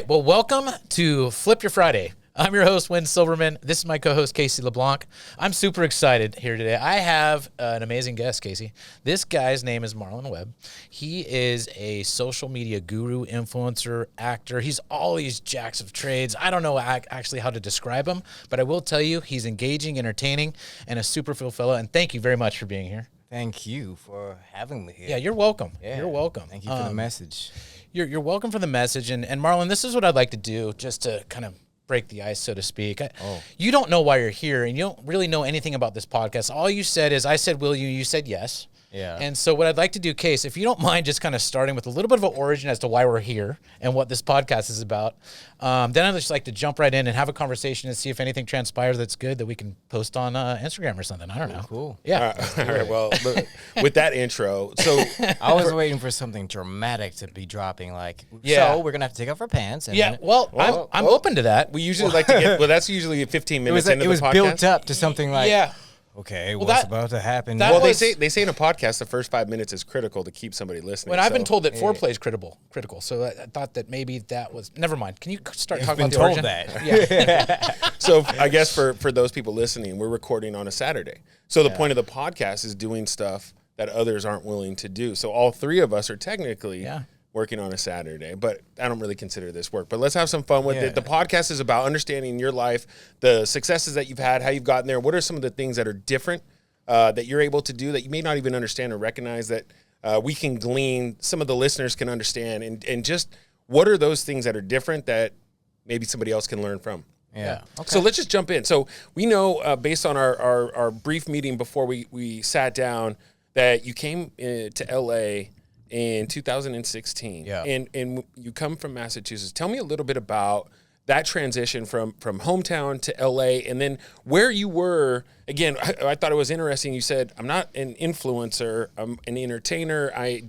right. Well, welcome to Flip Your Friday. I'm your host, Wynn Silverman. This is my co-host, Casey LeBlanc. I'm super excited here today. I have an amazing guest, Casey. This guy's name is Marlon Webb. He is a social media guru, influencer, actor. He's all these jacks of trades. I don't know actually how to describe him, but I will tell you he's engaging, entertaining, and a super cool fellow. And thank you very much for being here. Thank you for having me here. Yeah, you're welcome. Yeah. You're welcome. Thank you for the message. You're welcome for the message. And Marlon, this is what I'd like to do just to kind of break the ice, so to speak. You don't know why you're here, and you don't really know anything about this podcast. All you said is, I said, will you? You said yes. Yeah. And so what I'd like to do, Case, if you don't mind just kind of starting with a little bit of an origin as to why we're here and what this podcast is about, then I'd just like to jump right in and have a conversation and see if anything transpires that's good that we can post on Instagram or something. I don't know. Cool. Yeah. All right. Well, look, with that intro, so I was waiting for something dramatic to be dropping, like, Yeah. so we're going to have to take off our pants. And Yeah. then Well, I'm open to that. we usually like to get. Well, that's usually 15 minutes into it was the podcast. built up to something like, Yeah. okay, Well, what's that- about to happen? that Well, was- they say in a podcast the first 5 minutes is critical to keep somebody listening. When I've been so- told that foreplay is critical. So I thought that maybe that was. Never mind. Can you start talking been about the told origin? that. Yeah. So I guess for those people listening, we're recording on a Saturday. So the point of the podcast is doing stuff that others aren't willing to do. So all three of us are technically working on a Saturday, but I don't really consider this work. But let's have some fun with it. The podcast is about understanding your life, the successes that you've had, how you've gotten there. What are some of the things that are different that you're able to do that you may not even understand or recognize that we can glean, some of the listeners can understand, and just what are those things that are different that maybe somebody else can learn from? Yeah. So let's just jump in. So we know based on our brief meeting before we sat down that you came to LA in 2016. Yeah. And you come from Massachusetts. Tell me a little bit about that transition from hometown to LA, and then where you were. Again, I thought it was interesting. You said, I'm not an influencer, I'm an entertainer. I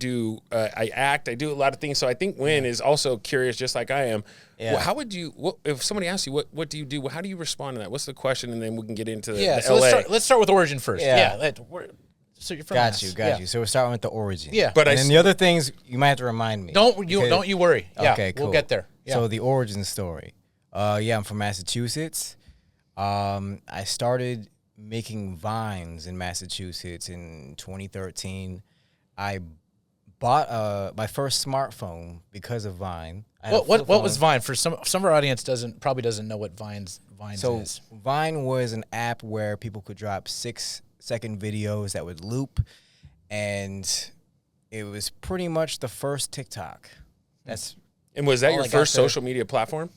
act, I do a lot of things. So I think Wynn is also curious, just like I am. Yeah. Well, how would you, if somebody asks you, what do you do? How do you respond to that? What's the question? And then we can get into the So LA. let's start with origin first. Yeah. So you're from Got Mass. you. So we're starting with the origin. Yeah. But And then the other things, you might have to remind me. Don't you worry. Yeah, Okay, cool. we'll get there. Yeah. So the origin story. I'm from Massachusetts. I started making vines in Massachusetts in 2013. I bought my first smartphone because of Vine. I had a what flip was phone. Vine? For some of our audience probably doesn't know what Vines So is. Vine was an app where people could drop 6-second videos that would loop, and it was pretty much the first TikTok. And was that all your I got first to- social media platform?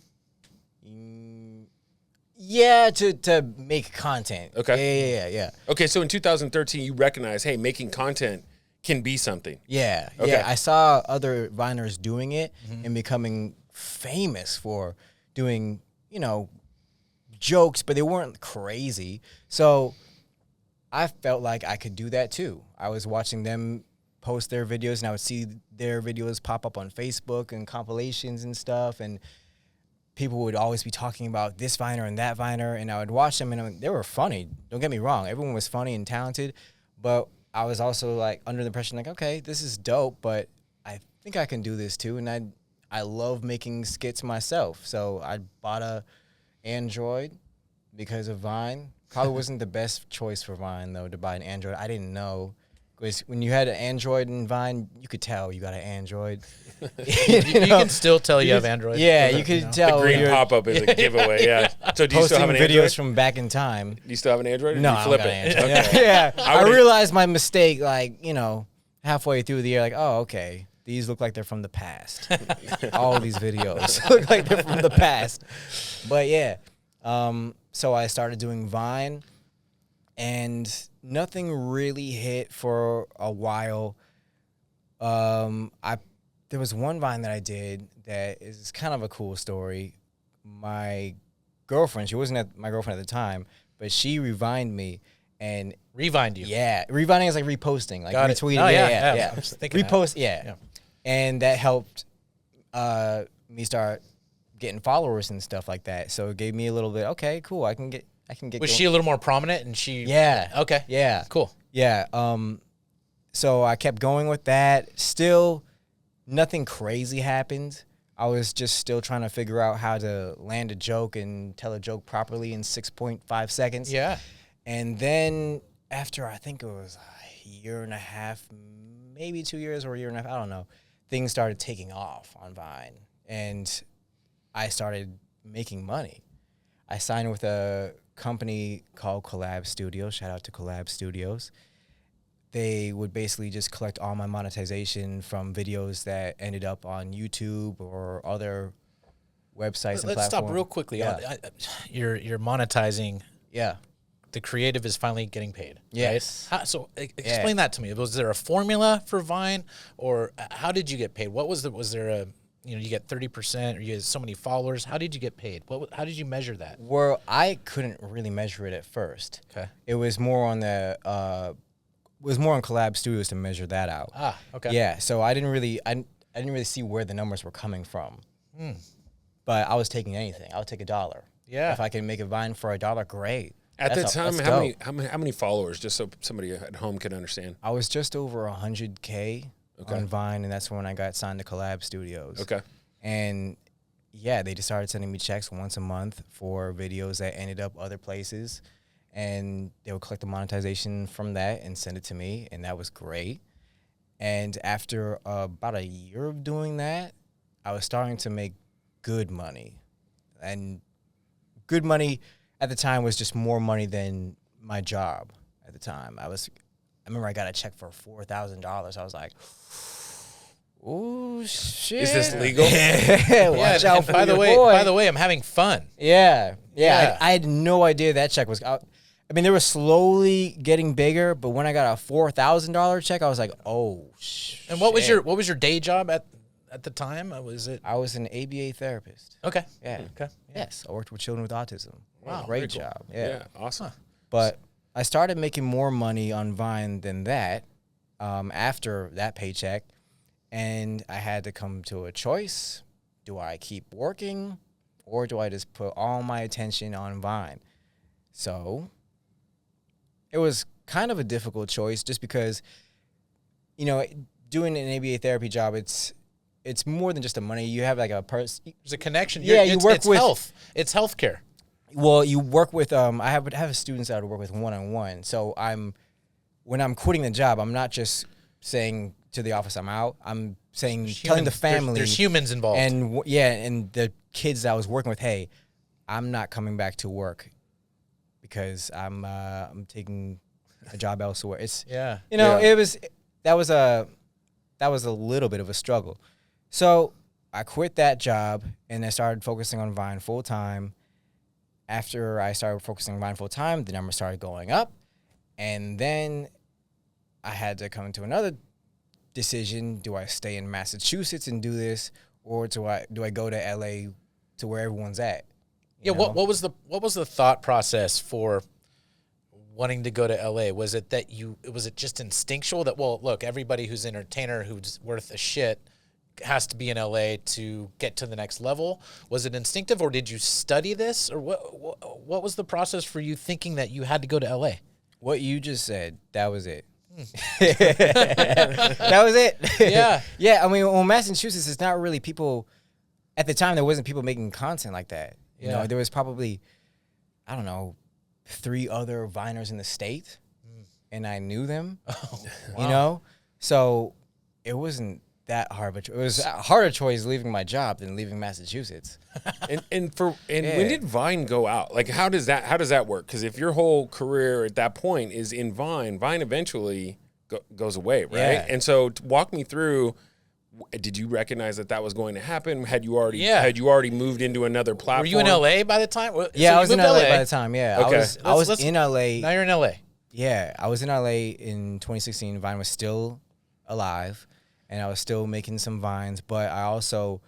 Yeah, to make content. Okay. Yeah. Okay, so in 2013, you recognized, hey, making content can be something. Yeah, Okay. yeah. I saw other Viners doing it and becoming famous for doing, jokes, but they weren't crazy. So I felt like I could do that too. I was watching them post their videos, and I would see their videos pop up on Facebook and compilations and stuff, and people would always be talking about this Viner and that Viner, and I would watch them, and they were funny. Don't get me wrong. Everyone was funny and talented, but I was also like under the impression like, okay, this is dope, but I think I can do this too, and I love making skits myself. So I bought a Android because of Vine. Probably wasn't the best choice for Vine though, to buy an Android. I didn't know. Because when you had an Android and Vine, you could tell you got an Android. You can still tell you have Android. Yeah, you could tell. The green you're pop-up is a giveaway, yeah. So do you still posting have an videos Android? from back in time. Do you still have an Android? Or No, do you I flip don't it? got an Android. Okay. Yeah, I would've- realized my mistake, halfway through the year, oh, okay, these look like they're from the past. All these videos look like they're from the past. But yeah, so I started doing Vine, and nothing really hit for a while. There was one Vine that I did that is kind of a cool story. My girlfriend, she wasn't my girlfriend at the time, but she revined me and Rewind you. yeah, revinding is like reposting, like Got it. retweeting. Oh, yeah. yeah. I was thinking that. Repost, yeah. And that helped me start getting followers and stuff like that. So it gave me a little bit. Okay, cool. I can get. Was she a little more prominent? And she? Yeah. Okay. Yeah. Cool. Yeah. So I kept going with that. Still, nothing crazy happened. I was just still trying to figure out how to land a joke and tell a joke properly in 6.5 seconds. Yeah. And then after I think it was a year and a half, maybe 2 years or a year and a half, I don't know, things started taking off on Vine. And I started making money. I signed with a company called Collab Studios. Shout out to Collab Studios. They would basically just collect all my monetization from videos that ended up on YouTube or other websites and platforms. Let's stop real quickly. Yeah. You're monetizing. Yeah. The creative is finally getting paid. Yes. Right? Explain that to me. Was there a formula for Vine, or how did you get paid? What was there a you get 30% or you had so many followers? How did you get paid? How did you measure that? Well, I couldn't really measure it at first. Okay. It was more on Collab Studios to measure that out. Ah, okay. Yeah, so I didn't really see where the numbers were coming from. But I was taking anything. I would take $1. Yeah. If I can make a Vine for $1, great. At the time, that's how many followers? Just so somebody at home can understand. I was just over 100K on Vine, and that's when I got signed to Collab Studios. Okay. And yeah, they just started sending me checks once a month for videos that ended up other places, and they would collect the monetization from that and send it to me, and that was great. And after about a year of doing that, I was starting to make good money. And good money at the time was just more money than my job at the time. I remember I got a check for $4,000. I was like, "Oh shit! Is this legal?" Watch out for by the way, I'm having fun. Yeah. Yeah. I had no idea that check was out. I mean, they were slowly getting bigger, but when I got a $4,000 check, I was like, "Oh shit!" And what was your day job at the time? Was it? I was an ABA therapist. Okay. Yeah. Okay. Yes, I worked with children with autism. Wow, Great very cool. job. Yeah, awesome. But I started making more money on Vine than that after that paycheck, and I had to come to a choice. Do I keep working, or do I just put all my attention on Vine? So it was kind of a difficult choice just because, doing an ABA therapy job, it's more than just the money. You have like a person. There's a connection. Yeah, you work it's with health. It's healthcare. Well, you work with I have students that I work with one-on-one. So when I'm quitting the job, I'm not just saying to the office I'm out. I'm saying telling the family there's humans involved. and and the kids that I was working with, hey, I'm not coming back to work because I'm taking a job elsewhere. It's that was a little bit of a struggle. So I quit that job and I started focusing on Vine full time. After I started focusing on Vine full time, the numbers started going up, and then I had to come to another decision: do I stay in Massachusetts and do this, or do I go to LA to where everyone's at? Yeah. What was the thought process for wanting to go to LA? Was it just instinctual that, well, look, everybody who's an entertainer who's worth a shit has to be in LA to get to the next level? Was it instinctive, or did you study this, or what was the process for you thinking that you had to go to LA? What you just said, that was it. That was it. Yeah. Yeah, I mean, well, Massachusetts is not really people, at the time there wasn't people making content like that. You know, there was probably, I don't know, 3 other Viners in the state, and I knew them. Oh, wow. So it wasn't that hard, but it was a harder choice leaving my job than leaving Massachusetts. And when did Vine go out? Like, how does that work? Because if your whole career at that point is in Vine eventually goes away, right? Yeah. And so walk me through. Did you recognize that was going to happen? Had you already moved into another platform? Were you in LA by the time? Yeah, I was in LA by the time. Yeah, Okay. I was in LA. Now you're in LA. Yeah, I was in LA in 2016. Vine was still alive, and I was still making some Vines, but I also,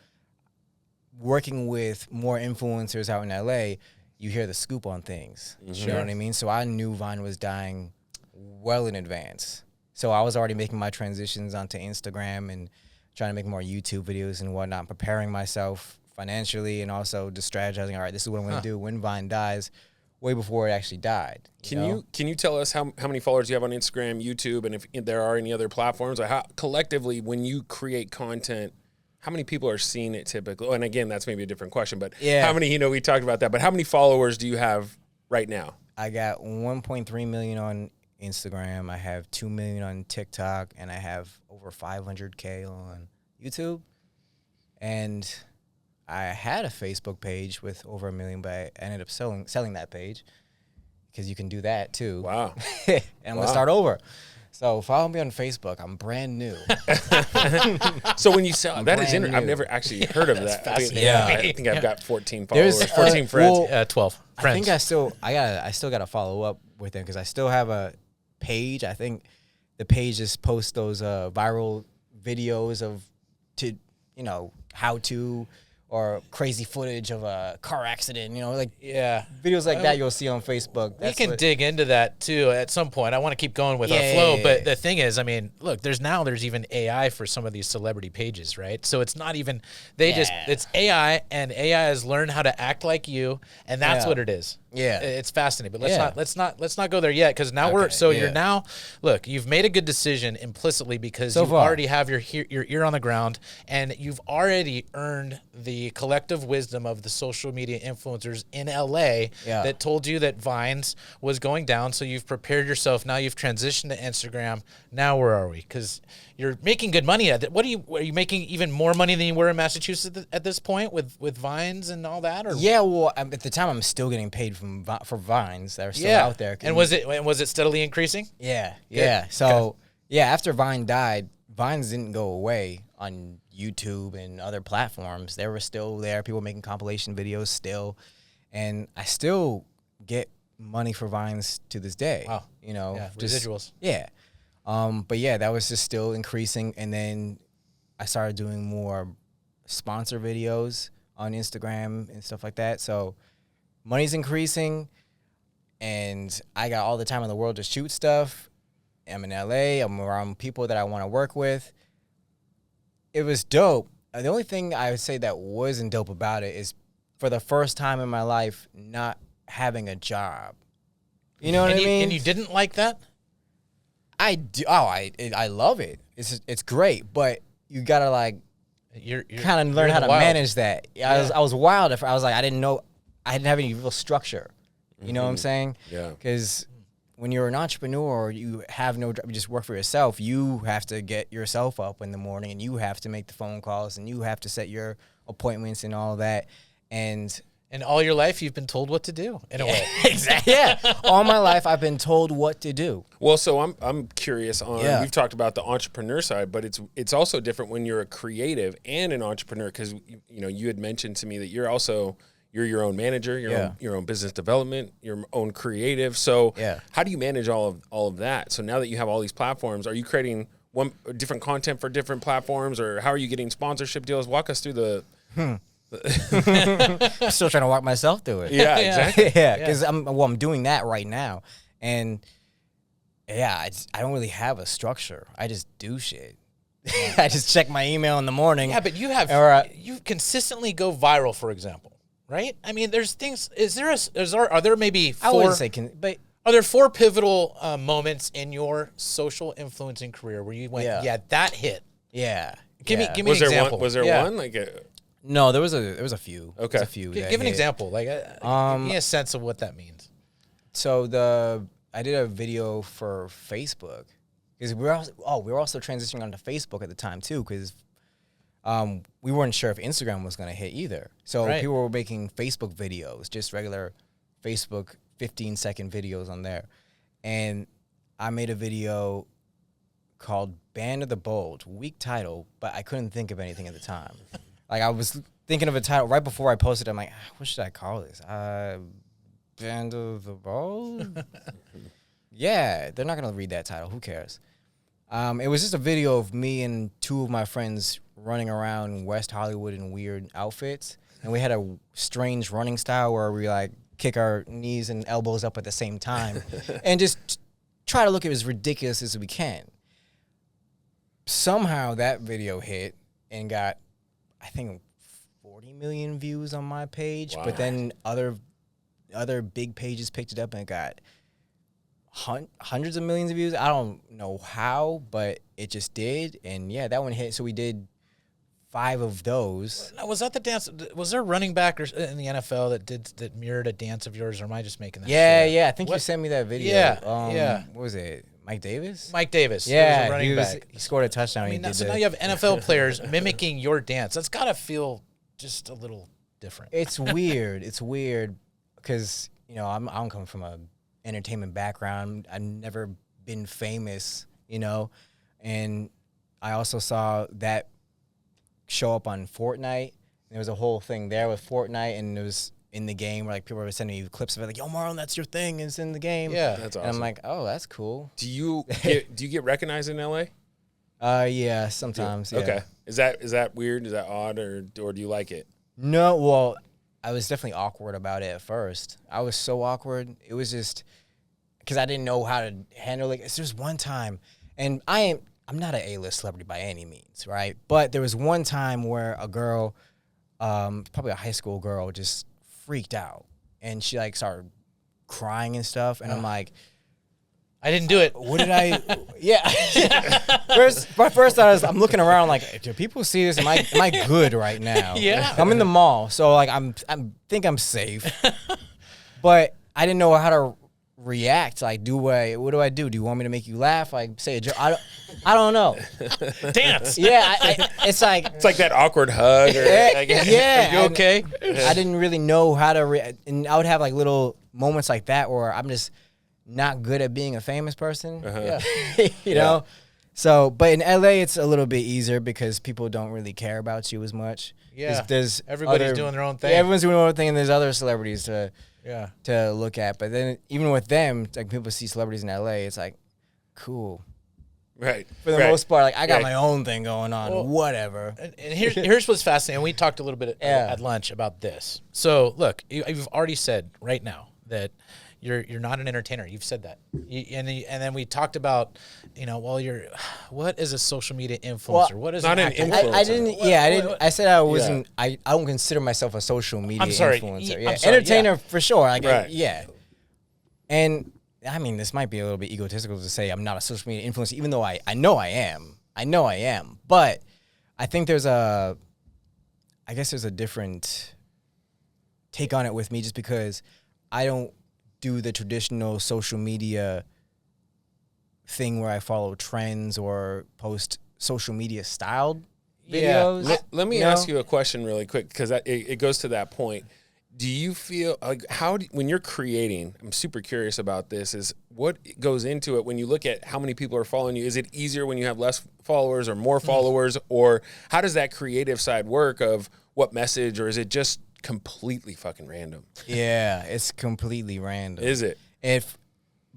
working with more influencers out in LA, you hear the scoop on things. You know what I mean? So I knew Vine was dying well in advance. So I was already making my transitions onto Instagram and trying to make more YouTube videos and whatnot, preparing myself financially and also just strategizing, all right, this is what I'm going to do when Vine dies, way before it actually died. Can you tell us how many followers you have on Instagram, YouTube, and if there are any other platforms? Or how collectively, when you create content, how many people are seeing it typically? And again, that's maybe a different question, but Yeah. how many, we talked about that, but how many followers do you have right now? I got 1.3 million on Instagram. I have 2 million on TikTok, and I have over 500K on YouTube. And I had a Facebook page with over 1 million, but I ended up selling that page because you can do that too. Wow. And I'm gonna start over. So follow me on Facebook. I'm brand new. So when you sell, that is brand I've new. never actually heard of that. fascinating. I think I've got 14 followers, There's, 14 friends. well, 12 I friends. think I still got to follow up with them because I still have a page. I think the page just posts those viral videos of how to or crazy footage of a car accident. yeah. Videos like that you'll see on Facebook. We can dig into that too at some point. I want to keep going with our flow, but the thing is, I mean, look, there's even AI for some of these celebrity pages, right? So it's not even it's AI, and AI has learned how to act like you, and that's what it is. Yeah. It's fascinating, but let's not go there yet, because now you've made a good decision implicitly because you already have your ear on the ground, and you've already earned the collective wisdom of the social media influencers in LA that told you that Vines was going down. So you've prepared yourself. Now you've transitioned to Instagram. Now where are we? Because you're making good money at it. Are you making even more money than you were in Massachusetts at this point with Vines and all that? Or? Yeah, well, at the time I'm still getting paid for Vines that are still out there. And was it steadily increasing? Yeah, yeah. So after Vine died, Vines didn't go away on YouTube and other platforms. They were still there. People making compilation videos still, and I still get money for Vines to this day. Wow. Residuals. But that was just still increasing, and then I started doing more sponsor videos on Instagram and stuff like that. So money's increasing, and I got all the time in the world to shoot stuff. I'm in LA. I'm around people that I want to work with. It was dope. The only thing I would say that wasn't dope about it is, for the first time in my life, not having a job. You know what I mean? And you didn't like that? I do. I love it. It's great, but you gotta You're kind of learn how to manage that. I was wild. I was like, I didn't have any real structure. You know what I'm saying? Yeah. Because when you're an entrepreneur, or you have no job, you just work for yourself, you have to get yourself up in the morning, and you have to make the phone calls, and you have to set your appointments and all that. And all your life, you've been told what to do, in a way. Exactly. Yeah. All my life, I've been told what to do. Well, so I'm curious on. We've talked about the entrepreneur side, but it's also different when you're a creative and an entrepreneur, because you had mentioned to me that you're your own manager, your own business development, your own creative. So how do you manage all of that? So now that you have all these platforms, are you creating different content for different platforms, or how are you getting sponsorship deals? Walk us through the. I'm still trying to walk myself through it. Yeah, exactly. Because I'm doing that right now, and I don't really have a structure. I just do shit. I just check my email in the morning. Yeah, but you consistently go viral, for example, right? I mean, there's things. Are there maybe four? I wouldn't say but are there four pivotal moments in your social influencing career where you went, that hit? Yeah. Give me an example. Was there one like a? No, there was a few. Okay. There was a few. Give an example. Give me a sense of what that means. So I did a video for Facebook, because we were also transitioning onto Facebook at the time too, because we weren't sure if Instagram was going to hit either. So people were making Facebook videos, just regular Facebook 15-second videos on there. And I made a video called Band of the Bold, weak title, but I couldn't think of anything at the time. Like, I was thinking of a title right before I posted. I'm like, what should I call this? Band of the Bold? Yeah, they're not going to read that title. Who cares? It was just a video of me and two of my friends running around West Hollywood in weird outfits. And we had a strange running style where we, kick our knees and elbows up at the same time and just try to look as ridiculous as we can. Somehow that video hit and got, I think, 40 million views on my page. Wow. But then other big pages picked it up and it got hundreds of millions of views. I don't know how, but it just did. And that one hit. So we did 5 of those. Now, was that the dance? Was there a running back in the NFL that mirrored a dance of yours, or am I just making that? Yeah, shit up? yeah. I think you sent me that video. Yeah. What was it? Mike Davis? Mike Davis. There was a Yeah, running back. he scored a touchdown. I mean, he did so now you have NFL players mimicking your dance. That's got to feel just a little different. It's weird. It's weird because, you know, I'm coming from a entertainment background. I've never been famous, you know, and I also saw that show up on Fortnite. There was a whole thing there with Fortnite, and it was in the game where like people were sending me clips of it, like, "Yo, Marlon, that's your thing. It's in the game." Yeah, That's awesome. And I'm like, "Oh, that's cool." do you get recognized in LA? Yeah, sometimes. Yeah. Okay. Is that weird? Is that odd, or do you like it? No, well, I was definitely awkward about it at first. I was so awkward. It was just because I didn't know how to handle it. There's one time, and I'm not an A-list celebrity by any means, right? But there was one time where a girl, probably a high school girl, just freaked out, and she like started crying and stuff, and I'm like, I didn't do it. what did I? Yeah. first I'm looking around like, do people see this? Am I good right now? Yeah. I'm in the mall, so like I'm I'm safe, but I didn't know how to react. Like, what do I do? Do you want me to make you laugh? Like, say a joke? I don't know. Dance. Yeah, it's like It's like that awkward hug. Or, yeah. You okay? I didn't really know how to react, and I would have like little moments like that where I'm just not good at being a famous person. Yeah. You know? So, but in LA, it's a little bit easier because people don't really care about you as much. Yeah. There's Everybody's doing their own thing. Yeah, everyone's doing their own thing, and there's other celebrities to Yeah. look at. But then even with them, like people see celebrities in LA, it's like, cool. Right. For the most part, like I got my own thing going on, Well, whatever. And here's what's fascinating. We talked a little bit at lunch about this. So look, you've already said right now that you're not an entertainer. You've said that, and then we talked about, you know, well, what is a social media influencer? Well, what is not an an active influencer. I didn't. Yeah, I didn't. I said I wasn't. Yeah. I don't consider myself a social media I'm sorry. influencer. I'm Yeah, sorry, entertainer yeah. for sure. Like, Right. yeah. And I mean, this might be a little bit egotistical to say I'm not a social media influencer, even though I know I am. I know I am. But I think there's a different take on it with me, just because I don't do the traditional social media thing where I follow trends or post social media styled videos. Let me ask you a question really quick, because it goes to that point. Do you feel like when you're creating, I'm super curious about this, is what goes into it when you look at how many people are following you? Is it easier when you have less followers or more followers, or how does that creative side work of what message, or is it just completely fucking random? Yeah, it's completely random. Is it?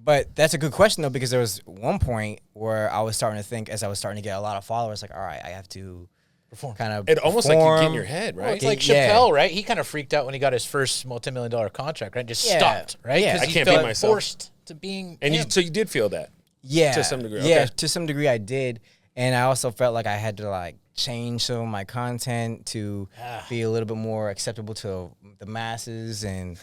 But that's a good question, though, because there was one point where I was starting to think, as I was starting to get a lot of followers, like, all right, I have to Perform. kind of It almost like you get in perform. your head, Well, right? it's like Yeah. Chappelle, right? He kind of freaked out when he got his first multi-million-dollar contract, right? Just Yeah. stopped, right? Yeah. 'Cause I he can't be felt myself. forced to being And him. so you did feel that. Yeah. To some degree, Yeah, okay. to some degree I did. And I also felt like I had to like change some of my content to be a little bit more acceptable to the masses, and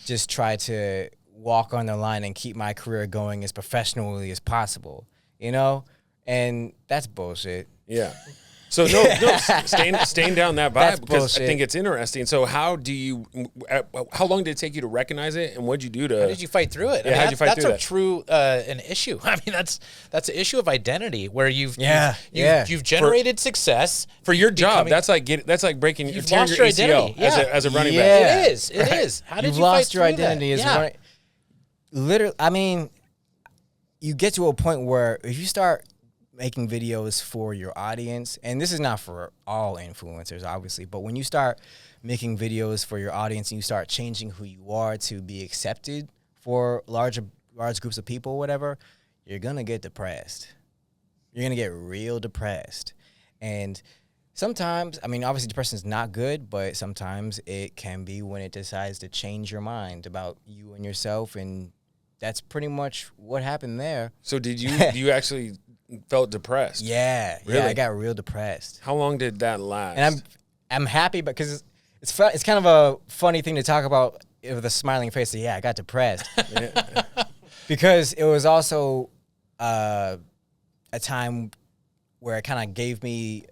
just try to walk on the line and keep my career going as professionally as possible, you know? And that's bullshit. Yeah. So no, staying down that vibe, That's because bullshit. I think it's interesting. So how long did it take you to recognize it, and what'd you do to? How did you fight through it? Yeah, how'd you fight that's through a that? true an issue. I mean, that's an issue of identity where you've generated success for your job? becoming- That's like breaking You've tearing lost your your ACL identity. Yeah. as a running Yeah. back. It is. It is. How did You've you lost fight your through that? identity as Yeah. running. Literally, I mean, you get to a point where if you start making videos for your audience, and this is not for all influencers, obviously, but when you start making videos for your audience and you start changing who you are to be accepted for large groups of people, whatever, you're gonna get depressed. You're gonna get real depressed. And sometimes, I mean, obviously depression is not good, but sometimes it can be when it decides to change your mind about you and yourself, and that's pretty much what happened there. So do you actually felt depressed? Yeah, Really? yeah, I got real depressed. How long did that last? And I'm happy because it's kind of a funny thing to talk about with a smiling face. Yeah, I got depressed. Because it was also a time where it kind of gave me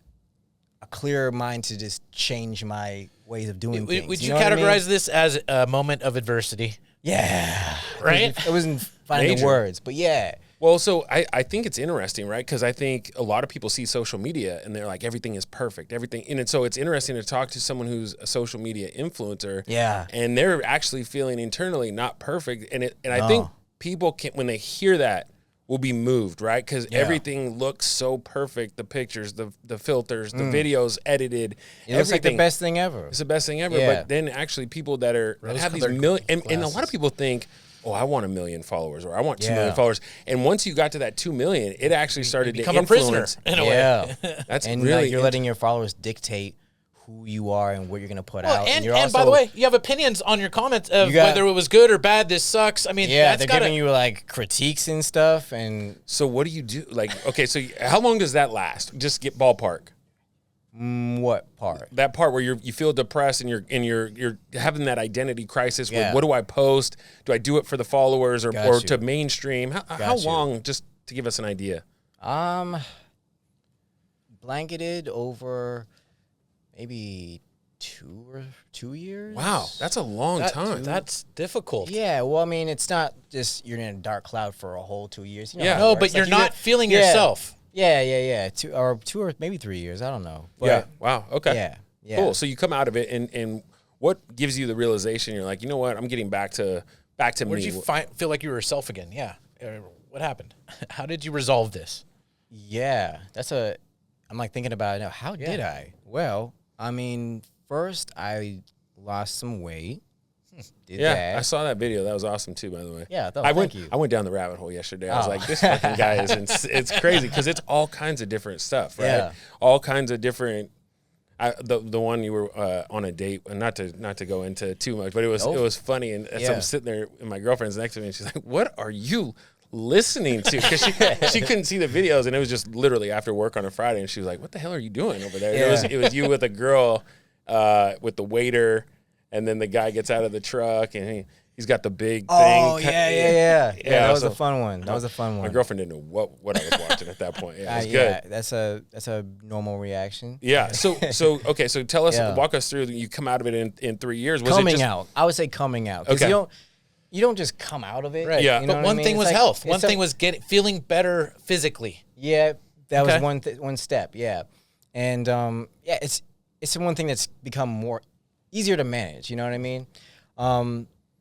a clearer mind to just change my ways of doing things. Would you know what I mean? categorize this as a moment of adversity? Yeah. Right? It wasn't finding the Major. words, but yeah. Well, so I think it's interesting, right? Because I think a lot of people see social media and they're like, everything is perfect, everything. And so it's interesting to talk to someone who's a social media influencer. Yeah. And they're actually feeling internally not perfect. And I think people can, when they hear that, will be moved, right? Because everything looks so perfect. The pictures, the filters, the videos edited. It looks like the best thing ever. It's the best thing ever. Yeah. But then actually people that have these million, and a lot of people think, oh, I want 1 million followers, or I want 2 million followers. And once you got to that 2 million, it actually started to Become a prisoner influence. in a way. Yeah. That's And really like, you're letting your followers dictate who you are and what you're going to put out. And, you're and also, by the way, you have opinions on your comments of You got- whether it was good or bad. This sucks. I mean, yeah, that's they're gotta, giving you like critiques and stuff. And So what do you do? Like, okay, so how long does that last? Just get ballpark. what part? That part where you feel depressed and you're having that identity crisis. With Yeah. what do I post? Do I do it for the followers or Got you. to mainstream? How Got you. long? Just to give us an idea. Blanketed over maybe 2 years. Wow, that's a long time. That's difficult. Yeah, well, I mean, it's not just you're in a dark cloud for a whole 2 years. You know Yeah. how it No, works. but you're you not get- feeling yeah. yourself. Yeah. 2 or maybe 3 years. I don't know. But Yeah. Wow. Okay. Yeah. Cool. So you come out of it, and what gives you the realization? You're like, you know what? I'm getting back to Where me. did you feel like you were yourself again? Yeah. What happened? How did you resolve this? Yeah, I'm like thinking about it now. How did I? Well, I mean, first I lost some weight. Did Yeah, that. I saw that video. That was awesome too, by the way. Yeah, I went. thank you. I went down the rabbit hole yesterday. I was Oh. like, this fucking guy is. It's crazy because it's all kinds of different stuff, right? Yeah. All kinds of different. The one you were on a date, and not to go into too much, but it was funny. And as Yeah. I'm sitting there, and my girlfriend's next to me, and she's like, "What are you listening to?" Because she couldn't see the videos, and it was just literally after work on a Friday, and she was like, "What the hell are you doing over there?" Yeah. It was you with a girl, with the waiter, and then the guy gets out of the truck, and he's got the big thing. Oh yeah. That was so- a fun one. That was a fun one. My girlfriend didn't know what I was watching at that point. Yeah, it was Yeah, good. that's a normal reaction. Yeah. So okay. So tell us, Yeah. walk us through. You come out of it in 3 years. Was Coming it just, out. I would say coming out. 'Cause Okay. you don't just come out of it. Right. Yeah. You know But what I one mean? thing It's was like- health. it's One thing was feeling better physically. Yeah, that Okay. was one step. Yeah, and it's one thing that's become more easier to manage. You know what I mean?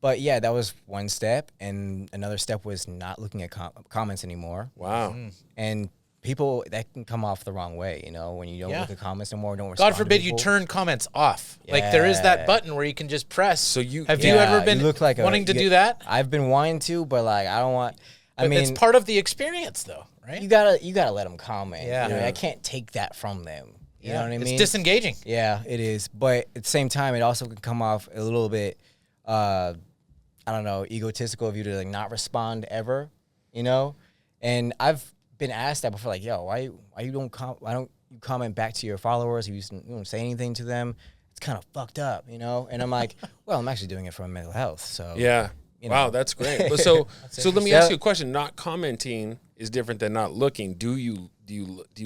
But yeah, that was one step, and another step was not looking at comments anymore. wow. And people, that can come off the wrong way. You know, when you don't Yeah. look at comments anymore, don't respond. God forbid to you people. turn comments off. Like there is that Yeah. button where you can just press. So you- have you Yeah, ever been look like wanting to do that? I've been wanting to, but like I don't want. I But mean, it's part of the experience, though, right? you gotta let them comment. Yeah. You know, Yeah. I can't take that from them. You know what I mean? It's disengaging. Yeah, it is. But at the same time, it also can come off a little bit, I don't know, egotistical of you to like not respond ever, you know? And I've been asked that before, like, yo, why don't you comment back to your followers? You don't say anything to them. It's kind of fucked up, you know? And I'm like, well, I'm actually doing it for my mental health. So Yeah. You Wow, know. that's great. But so let me Yeah. ask you a question. Not commenting is different than not looking. Do you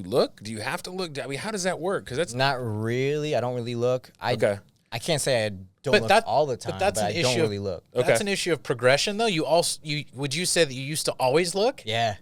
look? Do you have to look? I mean, how does that work? Because that's not really. I don't really look. Okay. I can't say I don't But look all the time, but that's an I issue. don't really look. Okay. That's an issue of progression, though. Would you say that you used to always look? Yeah.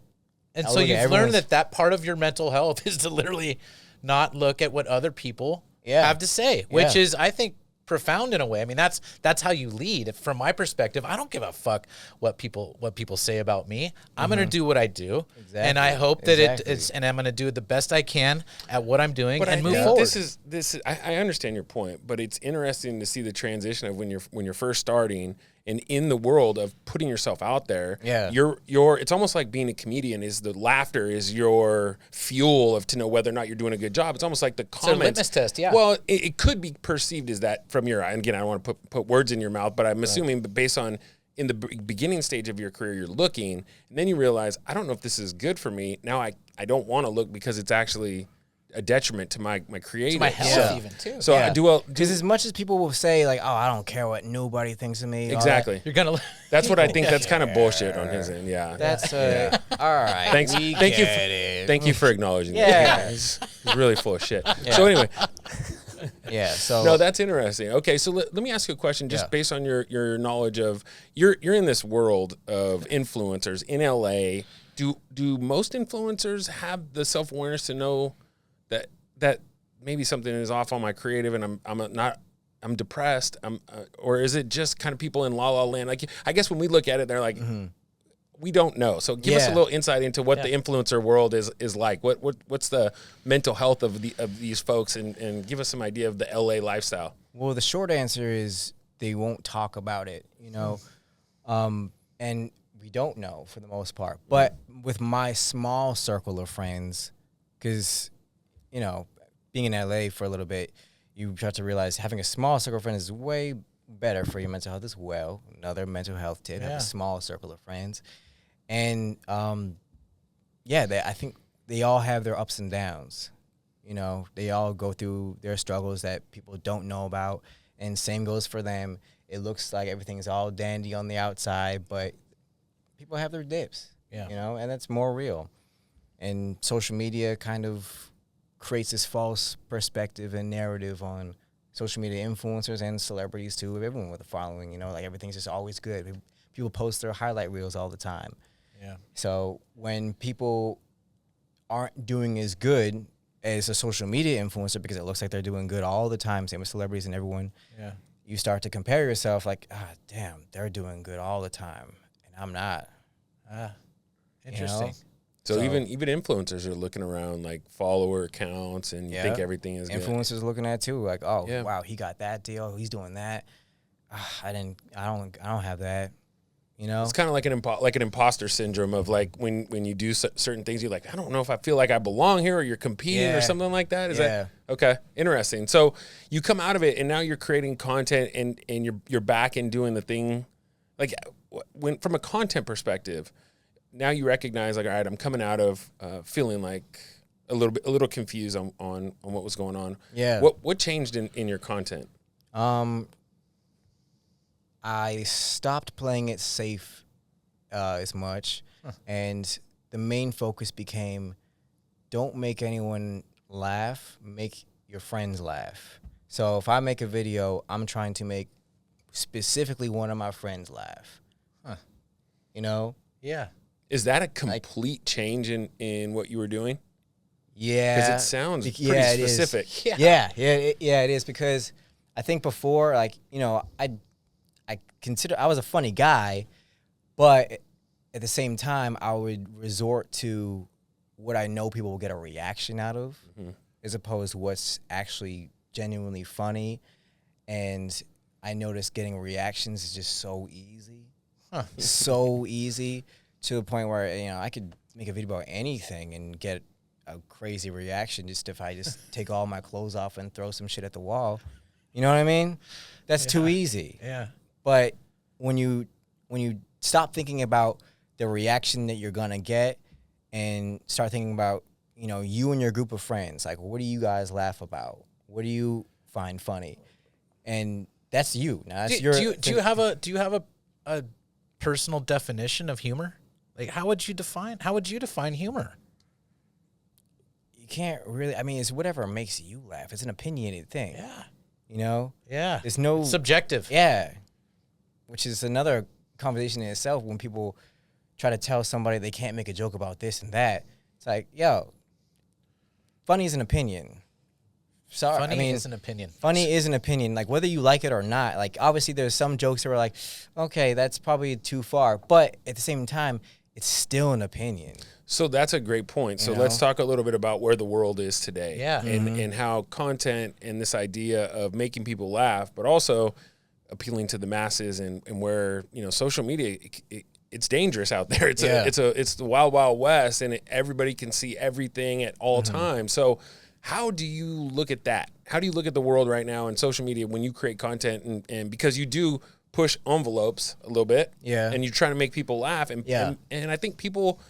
And I so look at you've learned everyone's- that part of your mental health is to literally not look at what other people Yeah. have to say, which Yeah. is, I think, profound in a way. I mean, that's how you lead. From my perspective, I don't give a fuck what people say about me. I'm gonna do what I do, and I Exactly. hope that Exactly. it's and I'm gonna do the best I can at what I'm doing But and I move think forward. this is I understand your point, but it's interesting to see the transition of when you're first starting and in the world of putting yourself out there. Yeah. You're it's almost like being a comedian is the laughter is your fuel of to know whether or not you're doing a good job. It's almost like the a comments. litmus test, yeah. Well, it could be perceived as that from your eye. And again, I don't want to put words in your mouth, but I'm assuming based on in the beginning stage of your career, you're looking, and then you realize, I don't know if this is good for me. Now I don't want to look because it's actually a detriment to my creative. To my health even too. So I do well because as much as people will say like, "Oh, I don't care what nobody thinks of me." Exactly. You're gonna. That's what I think. That's kind of bullshit on his end. Yeah. That's all right. Thanks. Thank you. Thank you for acknowledging that. Yeah. He's really full of shit. So anyway. Yeah. So No, that's interesting. Okay, so let me ask you a question, just based on your knowledge of you're in this world of influencers in LA. Do most influencers have the self-awareness to know that maybe something is off on my creative and I'm depressed, or is it just kind of people in la la land? Like, I guess when we look at it, they're like, we don't know. So give us a little insight into what the influencer world is like. What's the mental health of these folks, and give us some idea of the LA lifestyle. Well, the short answer is they won't talk about it, and we don't know for the most part. But with my small circle of friends, because, being in LA for a little bit, you start to realize having a small circle of friends is way better for your mental health as well. Another mental health tip, have a small circle of friends. And, I think they all have their ups and downs. They all go through their struggles that people don't know about. And same goes for them. It looks like everything's all dandy on the outside, but people have their dips, and that's more real. And social media kind of creates this false perspective and narrative on social media influencers and celebrities too, everyone with a following, like everything's just always good. People post their highlight reels all the time. Yeah. So when people aren't doing as good as a social media influencer because it looks like they're doing good all the time, same with celebrities and everyone, you start to compare yourself like, damn, they're doing good all the time and I'm not. Interesting. So even influencers are looking around like follower accounts and you think everything is good. Influencers looking at too, like, wow, he got that deal, he's doing that. I don't have that. It's kind of like an imposter syndrome of like when you do certain things, you're like, I don't know if I feel like I belong here, or you're competing or something like that. Is that okay? Interesting. So you come out of it and now you're creating content and you're back and doing the thing. Like when from a content perspective, now you recognize like, all right, I'm coming out of feeling like a little confused on what was going on. Yeah. What changed in your content? I stopped playing it safe as much, and the main focus became, don't make anyone laugh, make your friends laugh. So if I make a video, I'm trying to make specifically one of my friends laugh. Yeah. Is that a complete change in what you were doing? Yeah. Because it sounds pretty specific. Yeah, it is, because I think before, like, I consider I was a funny guy, but at the same time, I would resort to what I know people will get a reaction out of, as opposed to what's actually genuinely funny. And I noticed getting reactions is just so easy, so easy, to the point where I could make a video about anything and get a crazy reaction just if I just take all my clothes off and throw some shit at the wall. You know what I mean? That's too easy. Yeah. But when you stop thinking about the reaction that you're gonna get and start thinking about, you and your group of friends, like, what do you guys laugh about? What do you find funny? And that's you. Now that's do you have a personal definition of humor? Like, how would you define humor? You can't really. I mean, it's whatever makes you laugh. It's an opinionated thing. Yeah. Yeah. There's no it's subjective. Yeah. Which is another conversation in itself when people try to tell somebody they can't make a joke about this and that. It's like, yo, funny is an opinion. Sorry, Funny is an opinion. Funny is an opinion. Like, whether you like it or not. Like, obviously, there's some jokes that were like, okay, that's probably too far. But at the same time, it's still an opinion. So that's a great point. So let's talk a little bit about where the world is today. Yeah. And how content and this idea of making people laugh, but also appealing to the masses and where, social media, it's dangerous out there. It's the wild, wild west, and everybody can see everything at all times. So how do you look at that? How do you look at the world right now in social media when you create content and because you do push envelopes a little bit, and you're trying to make people laugh, and I think people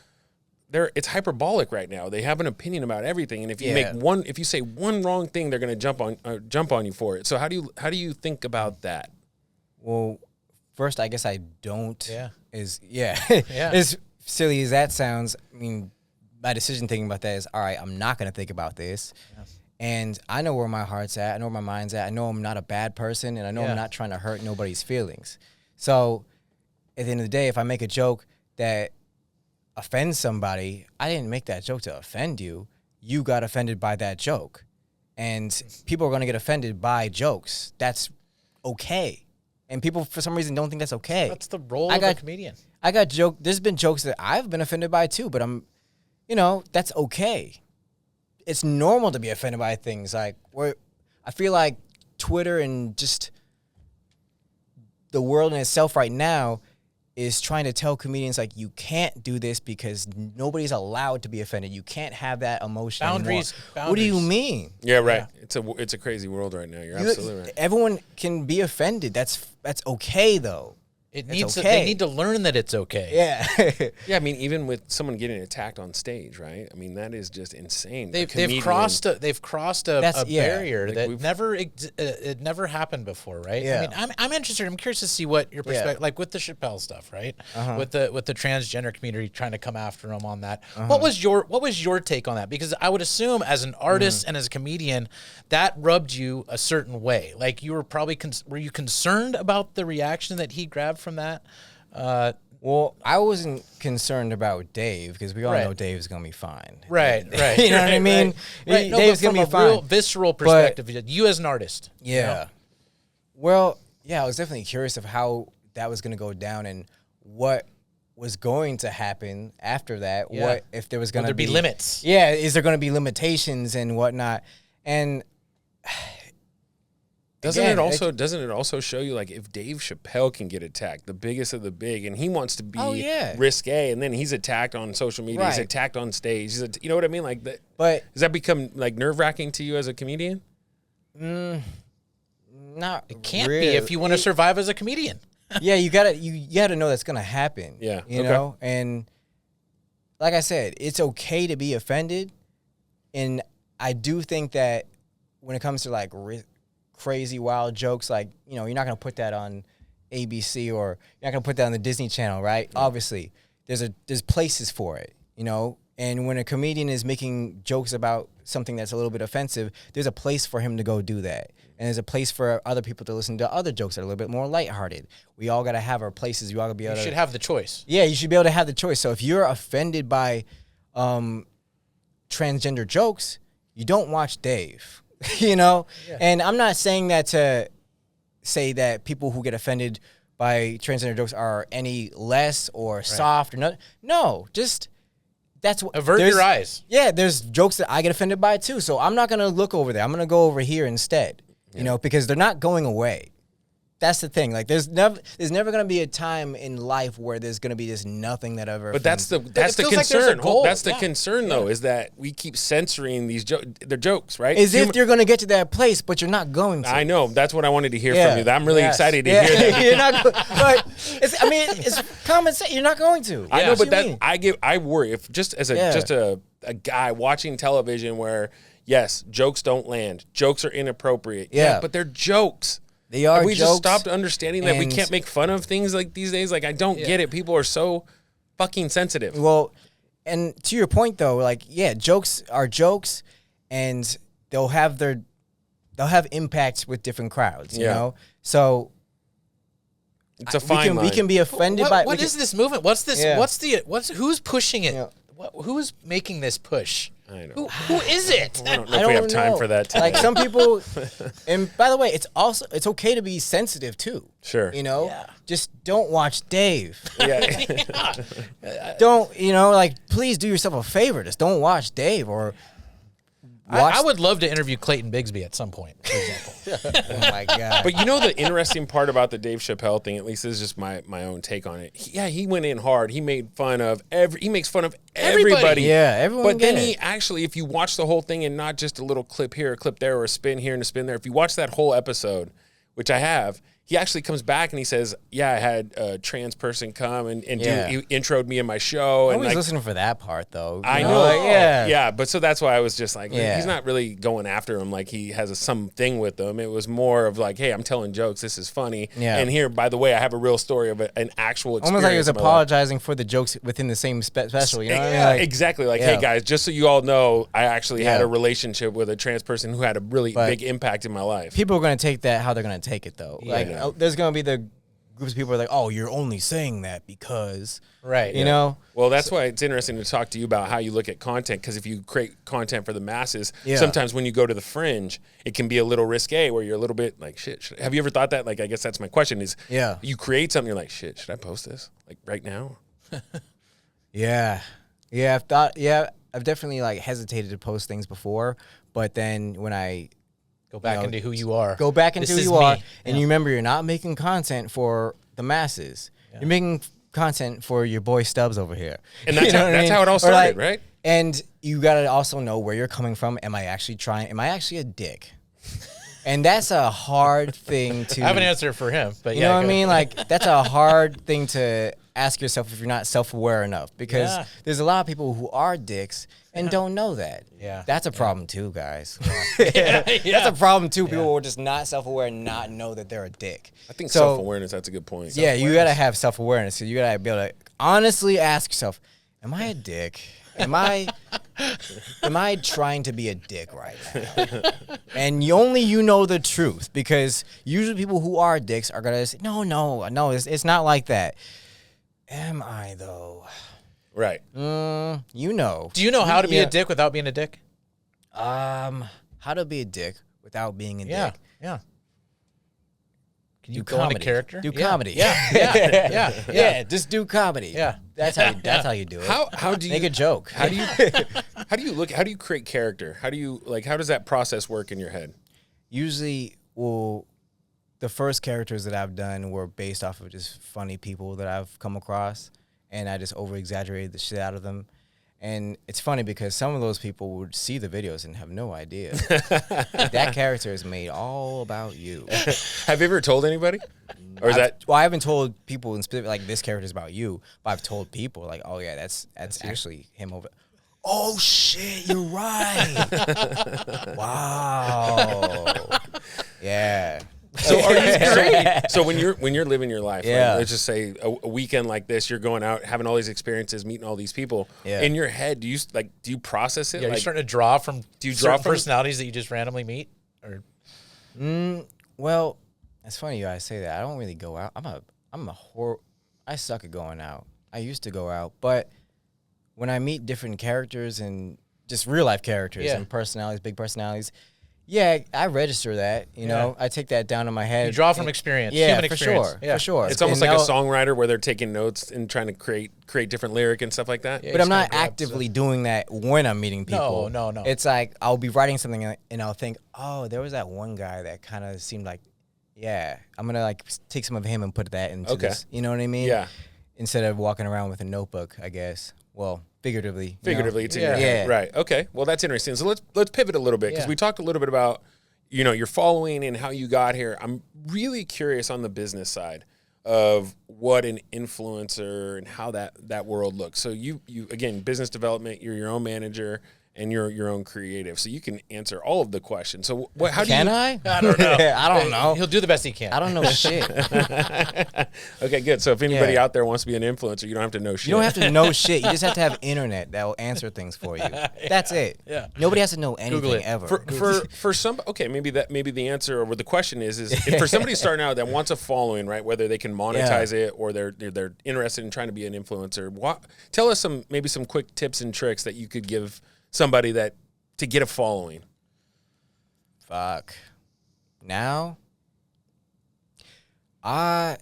it's hyperbolic right now. They have an opinion about everything, and if you if you say one wrong thing, they're going to jump on you for it. So how do you think about that? Well, first, I guess I don't. Yeah. As silly as that sounds, I mean, my decision thinking about that is, all right, I'm not going to think about this. Yes. And I know where my heart's at. I know where my mind's at. I know I'm not a bad person, and I know I'm not trying to hurt nobody's feelings. So at the end of the day, if I make a joke that offends somebody, I didn't make that joke to offend you. You got offended by that joke. And people are going to get offended by jokes. That's okay. And people, for some reason, don't think that's okay. That's the role of a comedian. There's been jokes that I've been offended by too, but that's okay. It's normal to be offended by things. Like, I feel like Twitter and just the world in itself right now is trying to tell comedians, like, you can't do this because nobody's allowed to be offended. You can't have that emotion Boundaries. What do you mean? Yeah, right. Yeah. It's a crazy world right now. You're absolutely right. Everyone can be offended. That's okay, though. They need to learn that it's okay. Yeah. Yeah, I mean, even with someone getting attacked on stage, right? I mean, that is just insane. They've crossed a barrier it never happened before, right? Yeah. I mean, I'm interested. I'm curious to see what your perspective, like with the Chappelle stuff, right? With the transgender community trying to come after him on that. What was your take on that? Because I would assume as an artist and as a comedian, that rubbed you a certain way. Like you were probably were you concerned about the reaction that he grabbed from that? Well, I wasn't concerned about Dave because we all know Dave's gonna be fine. Right. You know what I mean? Right. Dave's gonna be fine. Real visceral perspective, you as an artist. Yeah. You know? Well, yeah, I was definitely curious of how that was gonna go down and what was going to happen after that. Yeah. What if there was gonna be limits? Yeah, is there gonna be limitations and whatnot? And Doesn't it also show you, like, if Dave Chappelle can get attacked, the biggest of the big, and he wants to be risque, and then he's attacked on social media, he's attacked on stage, you know what I mean? Like that. But does that become like nerve-wracking to you as a comedian? Not. It can't be if you want to survive as a comedian. Yeah, you gotta know that's gonna happen. Yeah, you know, and like I said, it's okay to be offended, and I do think that when it comes to like crazy wild jokes, like, you're not gonna put that on ABC or you're not gonna put that on the Disney Channel, right? Yeah. Obviously, there's places for it, and when a comedian is making jokes about something that's a little bit offensive, there's a place for him to go do that, and there's a place for other people to listen to other jokes that are a little bit more lighthearted. We all gotta have our places. You all gotta be able to. You should have the choice. Yeah, you should be able to have the choice. So if you're offended by transgender jokes, you don't watch Dave. Yeah. And I'm not saying that to say that people who get offended by transgender jokes are any less or soft or not. No, just that's what. Avert your eyes. Yeah, there's jokes that I get offended by too. So I'm not going to look over there. I'm going to go over here instead, because they're not going away. That's the thing. Like, there's never going to be a time in life where there's going to be just nothing that ever. But that's the concern. That's the concern, though, is that we keep censoring these they're jokes, right? As if you're going to get to that place, but you're not going to. I know. That's what I wanted to hear from you. I'm really excited to hear that. You're not. But it's common sense. You're not going to. I know, but I worry if just as a guy watching television where jokes don't land, jokes are inappropriate. Yeah, but they're jokes. They are. Have we jokes, just stopped understanding that we can't make fun of things like these days? Like, I don't get it. People are so fucking sensitive. Well, and to your point though, like, jokes are jokes, and they'll have impacts with different crowds. You know, so it's a fine line. We can be offended by. What is this movement? What's this? Who's pushing it? Who's making this push? I know. Who is it? I don't know if we have time for that today. Like, some people, and by the way, it's okay to be sensitive too. Sure. Just don't watch Dave. Yeah. Don't, please do yourself a favor. Just don't watch Dave or I would love to interview Clayton Bigsby at some point, for example. Oh my God. But the interesting part about the Dave Chappelle thing, at least this is just my own take on it. He went in hard. He made fun of he makes fun of everybody. Yeah, everyone. But then he actually, if you watch the whole thing and not just a little clip here, a clip there, or a spin here and a spin there, if you watch that whole episode, which I have, he actually comes back and he says, yeah, I had a trans person come and he introed me in my show. I and was like, listening for that part, though. I know. Like, Yeah. But so that's why I was just like, he's not really going after him like he has something with them. It was more of like, hey, I'm telling jokes. This is funny. Yeah. And here, by the way, I have a real story of an actual experience. Almost like he was apologizing for the jokes within the same special. You know what I mean? Like, exactly. Like, hey, guys, just so you all know, I actually had a relationship with a trans person who had a really big impact in my life. People are going to take that how they're going to take it, though. There's going to be the groups of people who are like, oh, you're only saying that because. Right. You know? Well, that's why it's interesting to talk to you about how you look at content, because if you create content for the masses, sometimes when you go to the fringe, it can be a little risque where you're a little bit like, shit. Have you ever thought that? Like, I guess that's my question is, you create something, you're like, shit, should I post this? Like, right now? Yeah, I've definitely like hesitated to post things before, but then when I go back into who you are, and you remember you're not making content for the masses. You're making content for your boy Stubbs over here. And that's, how it all started, right? And you got to also know where you're coming from. Am I actually a dick? And that's a hard thing to... I have an answer for him, but you know what I mean? Like, that's a hard thing to ask yourself if you're not self-aware enough, because there's a lot of people who are dicks and don't know that. Yeah. That's a problem too, guys. That's a problem too. People who are just not self-aware and not know that they're a dick. I think self-awareness, that's a good point. Yeah, you got to have self-awareness. So you got to be able to honestly ask yourself, am I a dick? Am I trying to be a dick right now? And you know the truth, because usually people who are dicks are gonna say, no, it's not like that. Am I though? Right. You know. Do you know how to be a dick without being a dick? How to be a dick without being a dick? Yeah. Can you do go comedy. into character? Do comedy. Yeah. Just do comedy. Yeah. That's how you do it. How do you make a joke? How do you create character? How does that process work in your head? Usually, the first characters that I've done were based off of just funny people that I've come across, and I just over-exaggerated the shit out of them. And it's funny because some of those people would see the videos and have no idea. That character is made all about you. Have you ever told anybody? Or is that... Well, I haven't told people in specific, like, this character is about you, but I've told people, like, oh, yeah, that's actually him over... Oh, shit, you're right. Wow. Yeah. So are you great? So when you're living your life, Yeah. like, let's just say a weekend like this, you're going out, having all these experiences, meeting all these people. Yeah. In your head, do you process it? Yeah, like, you're starting to draw from from personalities that you just randomly meet? Or Well, it's funny you guys say that. I don't really go out. I suck at going out. I used to go out, but when I meet different characters and just real life characters and personalities, big personalities, I register that. You know, I take that down in my head. You draw from experience, yeah, human for experience. sure, Yeah. for sure. It's almost like a songwriter where they're taking notes and trying to create different lyric and stuff like that. Yeah. But I'm just not gotta grab actively doing that when I'm meeting people. No. It's like I'll be writing something and I'll think, oh, there was that one guy that kind of seemed like, I'm gonna like take some of him and put that into this. You know what I mean? Yeah. Instead of walking around with a notebook, I guess. Well, figuratively. It's in your head. Right. Okay. Well, that's interesting. So let's pivot a little bit, because we talked a little bit about, your following and how you got here. I'm really curious on the business side of what an influencer and how that world looks. So you again, business development, you're your own manager and you're your own creative. So you can answer all of the questions. So how do you... I? I don't know. I don't know. He'll do the best he can. I don't know shit. Okay, good. So if anybody out there wants to be an influencer, you don't have to know shit. You don't have to know shit. You just have to have internet that will answer things for you. That's it. Yeah. Nobody has to know anything ever. For some, okay, maybe the answer or the question is if for somebody starting out that wants a following, right? Whether they can monetize it or they're interested in trying to be an influencer. Tell us some quick tips and tricks that you could give somebody to get a following. Fuck. Now, I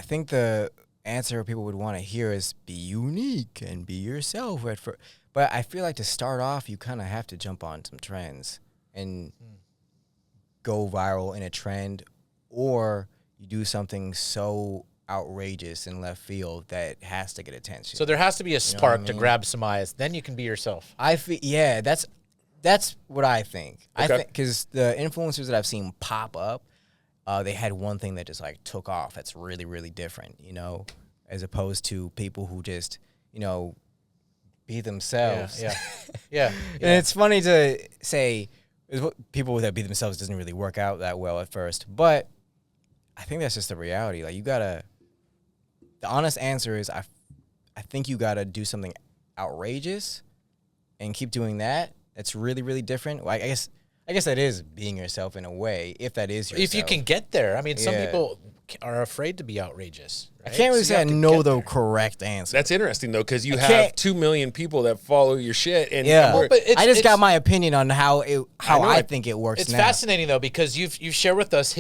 think the answer people would want to hear is be unique and be yourself at first. But I feel like to start off, you kind of have to jump on some trends and go viral in a trend, or you do something so outrageous in left field that has to get attention. So there has to be a spark to grab some eyes. Then you can be yourself. I feel, that's what I think. Okay. I think because the influencers that I've seen pop up, they had one thing that just like took off. That's really, really different, you know, as opposed to people who just, you know, be themselves. Yeah. And it's funny to say people that be themselves doesn't really work out that well at first, but I think that's just the reality. Like the honest answer is I think you gotta do something outrageous and keep doing that. That's really, really different. Well, I guess that is being yourself in a way, if that is yourself. If you can get there. I mean, some people are afraid to be outrageous. Right? I can't really So say I you have to know get the there. correct answer. That's interesting though, because you I have can't- 2 million people that follow your shit, and Yeah, we're- but I just got my opinion on how I think it works. It's now. fascinating though because you've shared with us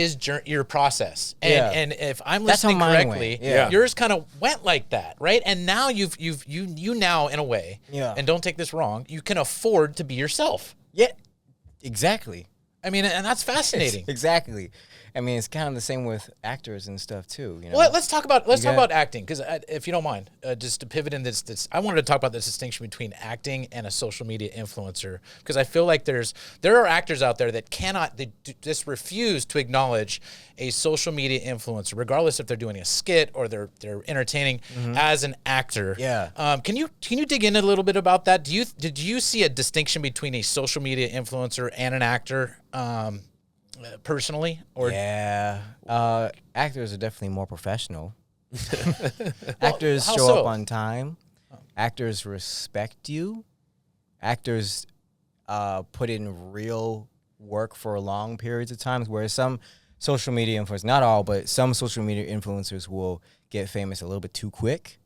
your process, and Yeah. and if I'm That's how listening mine correctly, went. Yeah. yours kind of went like that, right? And now you now in a way, Yeah. and don't take this wrong, you can afford to be yourself. Yeah, exactly. I mean, and that's fascinating. Exactly. I mean, it's kind of the same with actors and stuff too. You know? Well, let's talk about acting because if you don't mind, just to pivot in this, I wanted to talk about this distinction between acting and a social media influencer because I feel like there are actors out there that just refuse to acknowledge a social media influencer, regardless if they're doing a skit or they're entertaining as an actor. Yeah. Can you dig in a little bit about that? Did you see a distinction between a social media influencer and an actor? Personally, or actors are definitely more professional. Actors how show so? up on time. Actors respect you. Actors put in real work for long periods of times, whereas some social media influencers, not all, but some social media influencers will get famous a little bit too quick,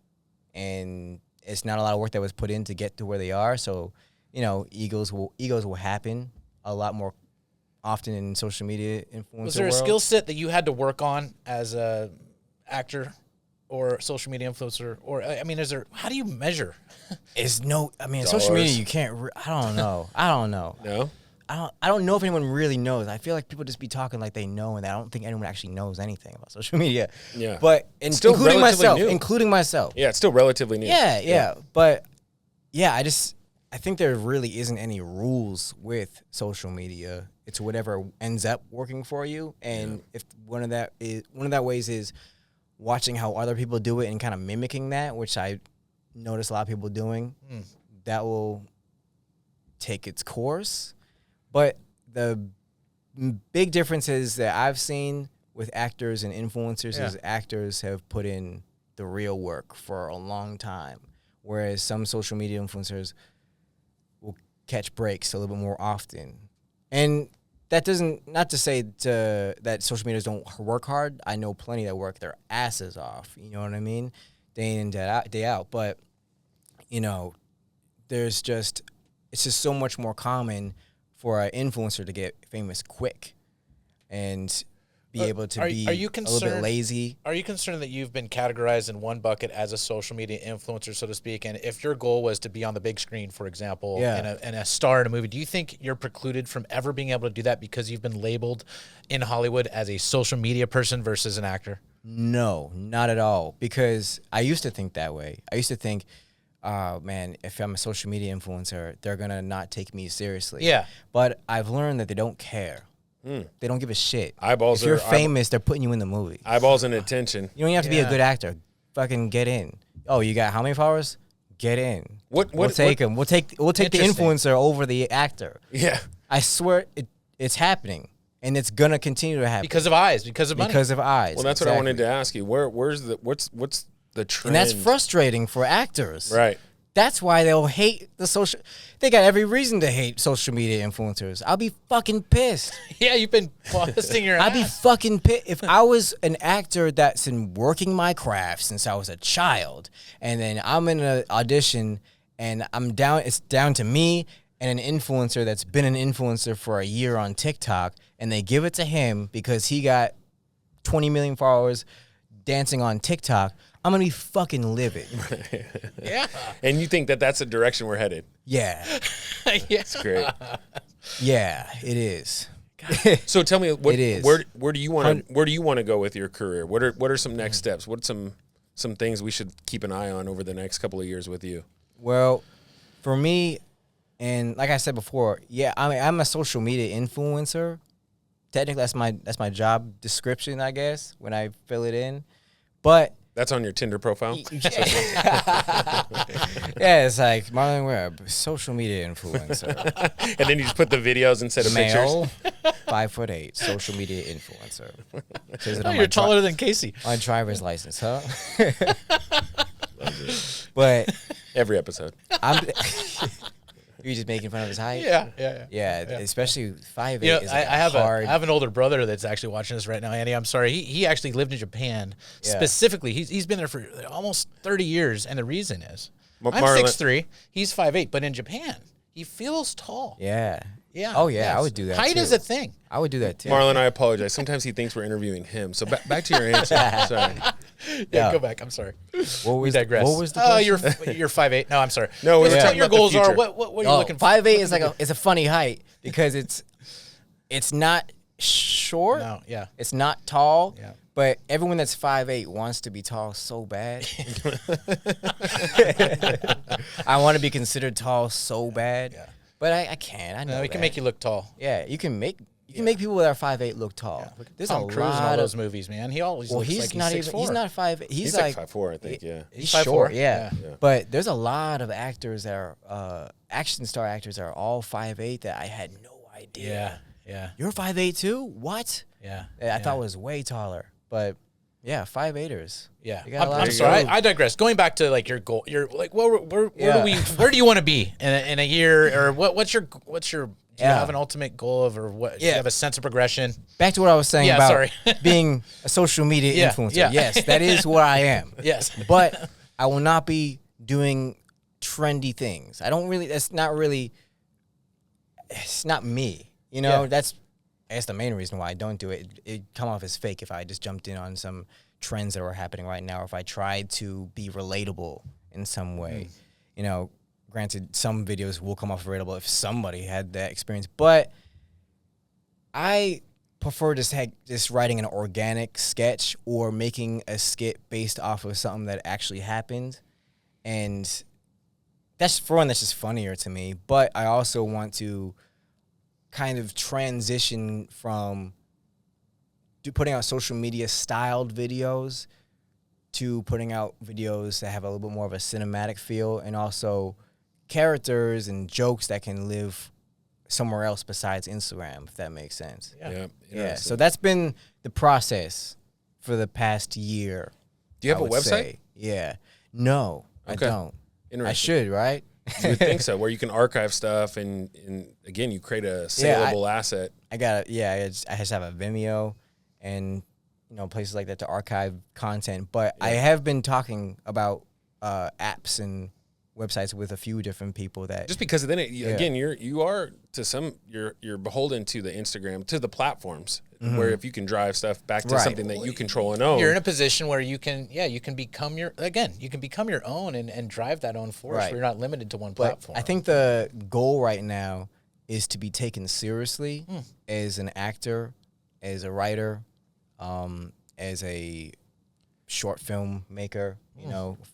and it's not a lot of work that was put in to get to where they are. So, you know, egos will happen a lot more often in social media influencer was there a world. skill set that you had to work on as a actor or social media influencer? Or I mean, how do you measure? Social Dollars. media you can't. I don't know. no. I don't know if anyone really knows. I feel like people just be talking like they know, and I don't think anyone actually knows anything about social media. Yeah. But Still including relatively myself. Yeah, it's still relatively new. Yeah. But yeah, I think there really isn't any rules with social media. It's whatever ends up working for you, and if one of that ways is watching how other people do it and kind of mimicking that, which I notice a lot of people doing, that will take its course. But the big differences that I've seen with actors and influencers is actors have put in the real work for a long time, whereas some social media influencers will catch breaks a little bit more often. And that doesn't, not to say that social medias don't work hard. I know plenty that work their asses off. You know what I mean? Day in, day out. But, you know, it's just so much more common for an influencer to get famous quick and be able to be are you a little bit lazy. Are you concerned that you've been categorized in one bucket as a social media influencer, so to speak? And if your goal was to be on the big screen, for example, and a star in a movie, do you think you're precluded from ever being able to do that because you've been labeled in Hollywood as a social media person versus an actor? No, not at all. Because I used to think that way. I used to think, man, if I'm a social media influencer, they're going to not take me seriously. Yeah. But I've learned that they don't care. They don't give a shit. Eyeballs if you're are- famous, they're putting you in the movie. Eyeballs and attention. You don't even have to be a good actor. Fucking get in. Oh, you got how many followers? Get in. We'll take them. We'll take the Interesting. influencer over the actor. Yeah. I swear it's happening, and it's gonna continue to happen Because of eyes, because of money. because of eyes. Well, that's what I wanted to ask you. What's the trend? And that's frustrating for actors. Right. That's why they'll hate the social. They got every reason to hate social media influencers. I'll be fucking pissed. Yeah, you've been busting your I'd be ass. fucking pissed if I was an actor that's been working my craft since I was a child, and then I'm in an audition and I'm down. It's down to me and an influencer that's been an influencer for a year on TikTok, and they give it to him because he got 20 million followers dancing on TikTok. I'm gonna be fucking livid. Yeah. And you think that that's the direction we're headed? Yeah, Yeah. Great. yeah, it is. So tell me, It is. where do you want to go with your career? What are some next steps? What are some things we should keep an eye on over the next couple of years with you? Well, for me, and like I said before, yeah, I'm a social media influencer. technically that's my job description, I guess, when I fill it in. But That's on your Tinder profile. yeah, it's like Marlon Webb, social media influencer, And then you just put the videos instead of male, 5'8", social media influencer. Says it Oh, on you're my taller than Casey. on driver's license, huh? But every episode. I'm. You're just making fun of his height. Yeah. Especially 5'8". You know, is like I have hard. I have an older brother that's actually watching this right now, Andy. I'm sorry. He actually lived in Japan specifically. He's been there for almost 30 years, and the reason is I'm 6'3", he's 5'8", but in Japan he feels tall. Yeah. Yeah. Oh yeah, I would do that. Height too. is a thing. I would do that too. Marlon, I apologize. Sometimes he thinks we're interviewing him. So back to your answer. Sorry. Yeah, go back. I'm sorry. We digress. What was the question? You're 5'8". No, I'm sorry. No, we're Just talking what your about the goals are. future. What are you looking for? 5'8" is like it's a funny height because it's not short. No, yeah. It's not tall. Yeah. But everyone that's 5'8" wants to be tall so bad. I want to be considered tall so bad. Yeah. But I can't. I know We can that. make you look tall. Yeah, you can make people that are 5'8" look tall. There's Tom a Cruise and all lot those of movies, man. He always well, looks he's like not he's even 6'4". he's not 5'8". He's like 5'4", I think, yeah. He's short, 5'4". yeah. Yeah. But there's a lot of actors that are action star actors that are all 5'8" that I had no idea. Yeah. You're 5'8" too? What? Yeah. I thought it was way taller. But yeah, 5'8"ers. Yeah, They got a lot I'm of sorry. goals. I digress. Going back to like your goal, you're like, where Yeah. where do you want to be in a year, or what's your do you Yeah. have an ultimate goal of, or what? Do you Yeah. have a sense of progression? Back to what I was saying Yeah, about sorry. being a social media Yeah, influencer. yeah. Yes, that is what I am. Yes, But I will not be doing trendy things. I don't really. That's not really. It's not me. You know. Yeah. That's the main reason why I don't do it. It'd come off as fake if I just jumped in on some trends that were happening right now, or if I tried to be relatable in some way. You know, granted, some videos will come off relatable if somebody had that experience, but I prefer just writing an organic sketch or making a skit based off of something that actually happened. And that's just funnier to me. But I also want to kind of transition from putting out social media styled videos to putting out videos that have a little bit more of a cinematic feel, and also characters and jokes that can live somewhere else besides Instagram, if that makes sense. Yeah. So that's been the process for the past year. Do you have I a would website? say. Yeah. No, Okay. I don't. Interesting. I should, right? You would think so, where you can archive stuff and again, you create a saleable asset. I just have a Vimeo and places like that to archive content. But I have been talking about apps and websites with a few different people that Just because then again, you're beholden to the Instagram, to the platforms, where if you can drive stuff back to Right. something that you control and own. you're in a position where you can become your own and drive that own force. Right. Where you're not limited to one But platform. I think the goal right now is to be taken seriously as an actor, as a writer, as a short film maker,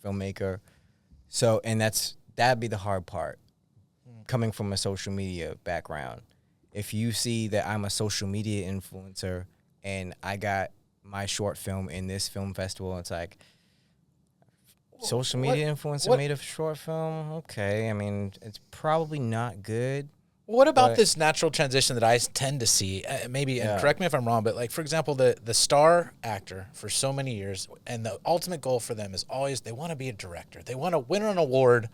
filmmaker. So, and that'd be the hard part, coming from a social media background. If you see that I'm a social media influencer and I got my short film in this film festival, it's like, social media influencer made a short film? Okay, I mean, it's probably not good. What about But- this natural transition that I tend to see? Maybe, and correct me if I'm wrong, but like, for example, the star actor for so many years, and the ultimate goal for them is always they want to be a director. They want to win an award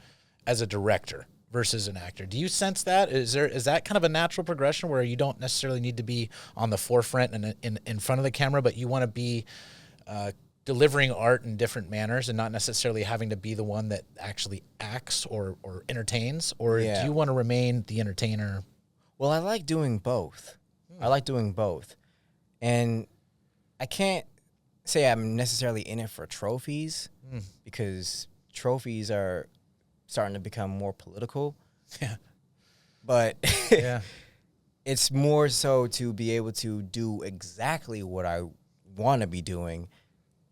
as a director versus an actor. Do you sense that? Is that kind of a natural progression where you don't necessarily need to be on the forefront and in front of the camera, but you want to be delivering art in different manners and not necessarily having to be the one that actually acts or entertains? Or do you want to remain the entertainer? Well, I like doing both. And I can't say I'm necessarily in it for trophies because trophies are starting to become more political. Yeah. But Yeah. it's more so to be able to do exactly what I want to be doing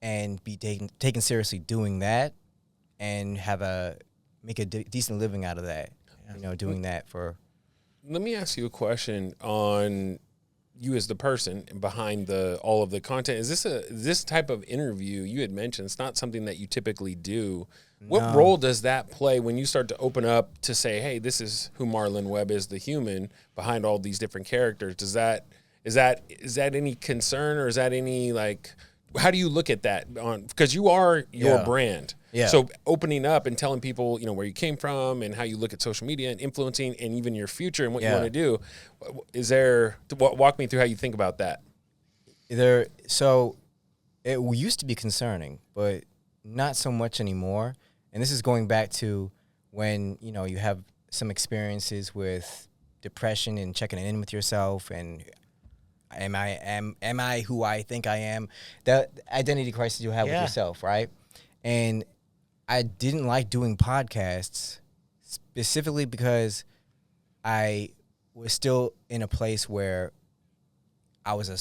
and be taken seriously doing that and make a decent living out of that. Doing that for. Let me ask you a question on you as the person behind all of the content. Is this type of interview you had mentioned? It's not something that you typically do. What role does that play when you start to open up to say, hey, this is who Marlon Webb is, the human behind all these different characters? Is that any concern, or is that any, like, how do you look at that because you are your brand? Yeah. So opening up and telling people, where you came from and how you look at social media and influencing and even your future and what you want to do. Walk me through how you think about that. So it used to be concerning, but not so much anymore. And this is going back to when, you have some experiences with depression and checking in with yourself and am I who I think I am? The identity crisis you have with yourself, right? And I didn't like doing podcasts specifically because I was still in a place where I was a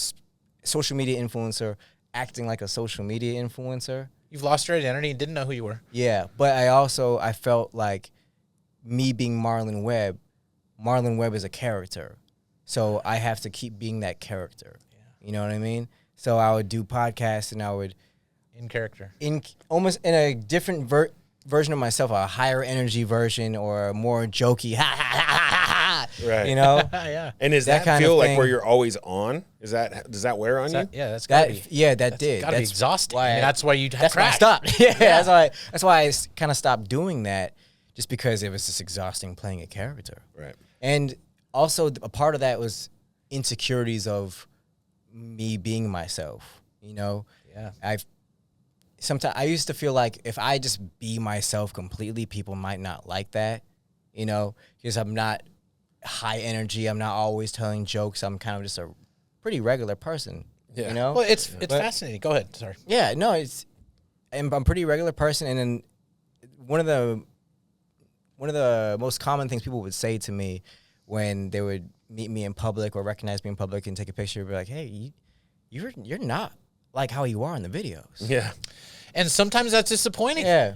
social media influencer acting like a social media influencer. You've lost your identity and didn't know who you were. Yeah, but I felt like me being Marlon Webb is a character. So I have to keep being that character. Yeah. You know what I mean? So I would do podcasts and I would... In character. Almost in a different version of myself, a higher energy version or a more jokey, right? Yeah. And does that feel like where you're always on? Does that wear on you? Yeah, that's gotta be. Yeah, that did. Gotta be exhausting. That's why you have That's why I stopped. Yeah. That's why I kind of stopped doing that, just because it was just exhausting playing a character. Right. And also a part of that was insecurities of me being myself. Yeah. Sometimes I used to feel like if I just be myself completely, people might not like that, because I'm not high energy. I'm not always telling jokes. I'm kind of just a pretty regular person, Well, it's fascinating. Go ahead. Sorry. Yeah, no, I'm a pretty regular person. And then one of the most common things people would say to me when they would meet me in public or recognize me in public and take a picture, would be like, hey, you're not like how you are in the videos. Yeah. And sometimes that's disappointing. Yeah.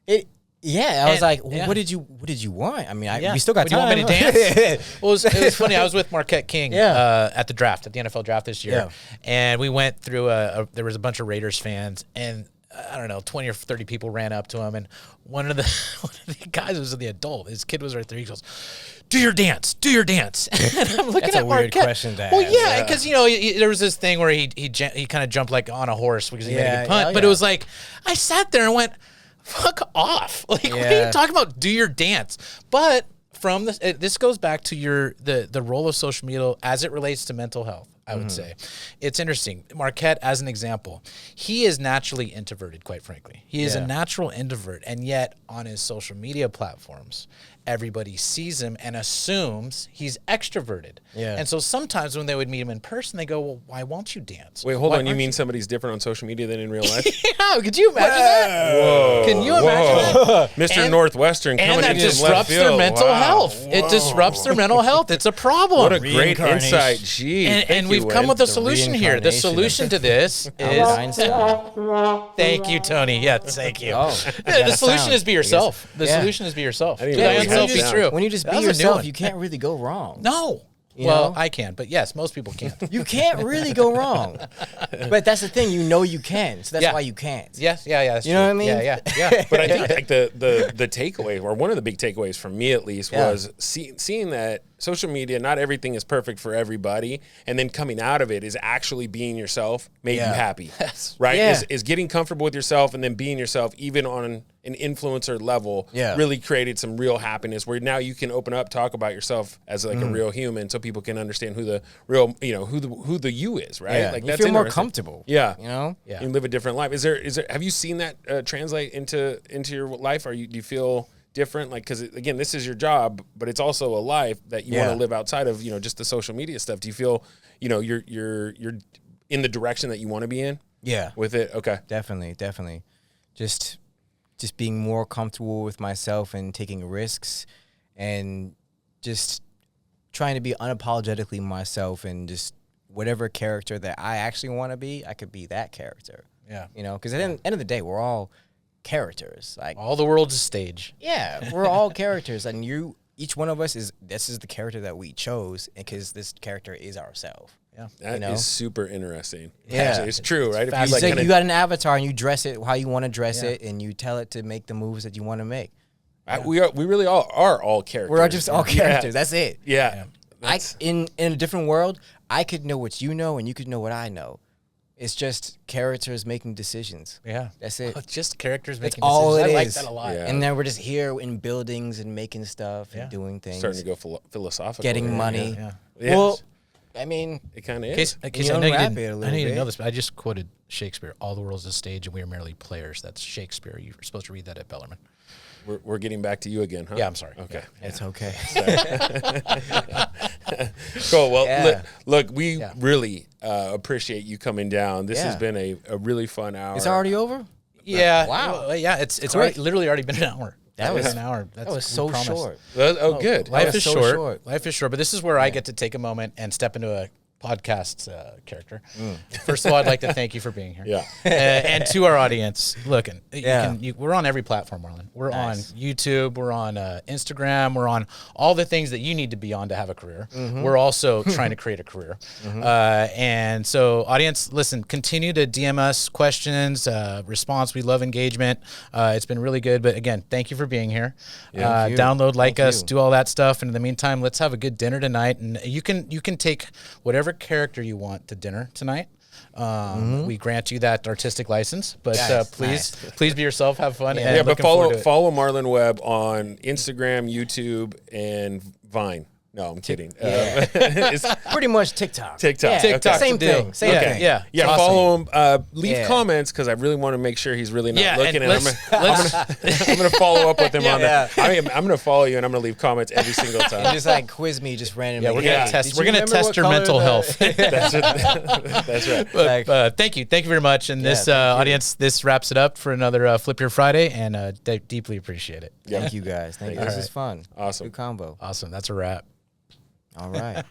I was like, what did you want? I mean, we still got time. You want me to dance? Well, it was funny. I was with Marquette King at the NFL draft this year. Yeah. And we went through there was a bunch of Raiders fans, and I don't know, 20 or 30 people ran up to him, and one of the guys was the adult. His kid was right there. He goes, do your dance. And I'm looking That's at a Marquette. Weird question to ask. Well, yeah, because there was this thing where he kind of jumped like on a horse because he made a good punt, but it was like I sat there and went, fuck off. Like, what are you talking about? Do your dance. But from this goes back to the role of social media as it relates to mental health. I would say it's interesting. Marquette, as an example, he is naturally introverted, quite frankly. He is a natural introvert, and yet on his social media platforms, everybody sees him and assumes he's extroverted. Yeah. And so sometimes when they would meet him in person, they go, well, why won't you dance? Wait, hold on. You mean somebody's different on social media than in real life? Yeah. Could you imagine that? Whoa. Can you imagine that? Mr. Northwestern coming in and that disrupts their mental health. It disrupts their mental health. It's a problem. What a great insight. Gee. And we've come with a solution here. The solution to this is... Thank you, Tony. Yes, thank you. The solution is be yourself. The solution is be yourself. Be true. When you just be yourself, you can't really go wrong. No. Well, I can, but yes, most people can't. You can't really go wrong. But that's the thing, you can. So that's why you can't. Yes, that's you know what I mean? Yeah. But I think like the takeaway, or one of the big takeaways for me at least, was seeing that social media, not everything is perfect for everybody, and then coming out of it is actually being yourself made you happy. Yes. Right? Yeah. Is getting comfortable with yourself and then being yourself even on an influencer level really created some real happiness where now you can open up, talk about yourself as like a real human so people can understand who the real, who the you is, right? Yeah. Like you feel more comfortable. Yeah. Yeah. You live a different life. Is there have you seen that translate into your life? Do you feel different? Like, because again, this is your job, but it's also a life that you want to live outside of, just the social media stuff. Do you feel, you're in the direction that you want to be in? Yeah. With it? Okay. Definitely. Just being more comfortable with myself and taking risks and just trying to be unapologetically myself, and just whatever character that I actually want to be, I could be that character. Yeah. Because at the end of the day, we're all characters. Like, all the world's a stage. Yeah, we're all characters, and each one of us this is the character that we chose, because this character is ourselves. Yeah. That is super interesting. Yeah. Actually, it's true, right? If You, you like, you got an avatar and you dress it how you want to dress it, and you tell it to make the moves that you want to make. we really are all characters. We're just all characters. That's it. Yeah. In a different world, I could know what you know, and you could know what I know. It's just characters making decisions. Yeah. That's it. It's just characters That's making all decisions. it I like is. that a lot. Yeah. And then we're just here in buildings and making stuff and doing things. Starting to go philosophical. Getting money. Yeah. Yes. Well, I mean, It kind of is. Case, You I know you unwrap didn't, it a I know little you didn't know bit. this, but I just quoted Shakespeare. All the world's a stage, and we are merely players. That's Shakespeare. You were supposed to read that at Bellarmine. We're getting back to you again, huh? Yeah, I'm sorry. Okay. it's okay. Cool. Well, Yeah. look, we really appreciate you coming down. This has Yeah. been a really fun hour. It's already over? Yeah. Wow. Yeah. It's Quick. already, literally already been an hour. That was an hour. That was so short. Good. Life was is so short. short. Life is short. But this is where I get to take a moment and step into a podcast character. First of all, I'd like to thank you for being here. Yeah. And to our audience, look, Yeah. we're on every platform, Marlon. We're Nice. on YouTube. We're on Instagram. We're on all the things that you need to be on to have a career. We're also trying to create a career. And so, audience, listen, continue to DM us questions, response. We love engagement. It's been really good. But again, thank you for being here. Thank you. Download, like Thank us, you. do all that stuff. And in the meantime, let's have a good dinner tonight. And you can take whatever character you want to dinner tonight. We grant you that artistic license, but Nice, please be yourself, have fun. And Yeah, but looking forward to it. follow Marlon Webb on Instagram, YouTube, and Vine. No, I'm kidding. It's Pretty much TikTok. TikTok. Yeah, TikTok's Same the deal. thing. Same Okay. thing. Yeah. Yeah, Awesome. follow him. Leave Yeah. comments because I really want to make sure he's really not Yeah, looking. and And I'm gonna follow up with him on Yeah. that. I'm gonna follow you and I'm gonna leave comments every single time. Just like quiz me, just randomly. Yeah, we're gonna Hey, test. did We're you gonna remember test what your color mental the- health. That's right. But Like- thank you very much. And this thank you. audience, this wraps it up for another Flip Your Friday, and deeply appreciate it. Thank you guys. Thank you. This is fun. Awesome. Good combo. Awesome. That's a wrap. All right.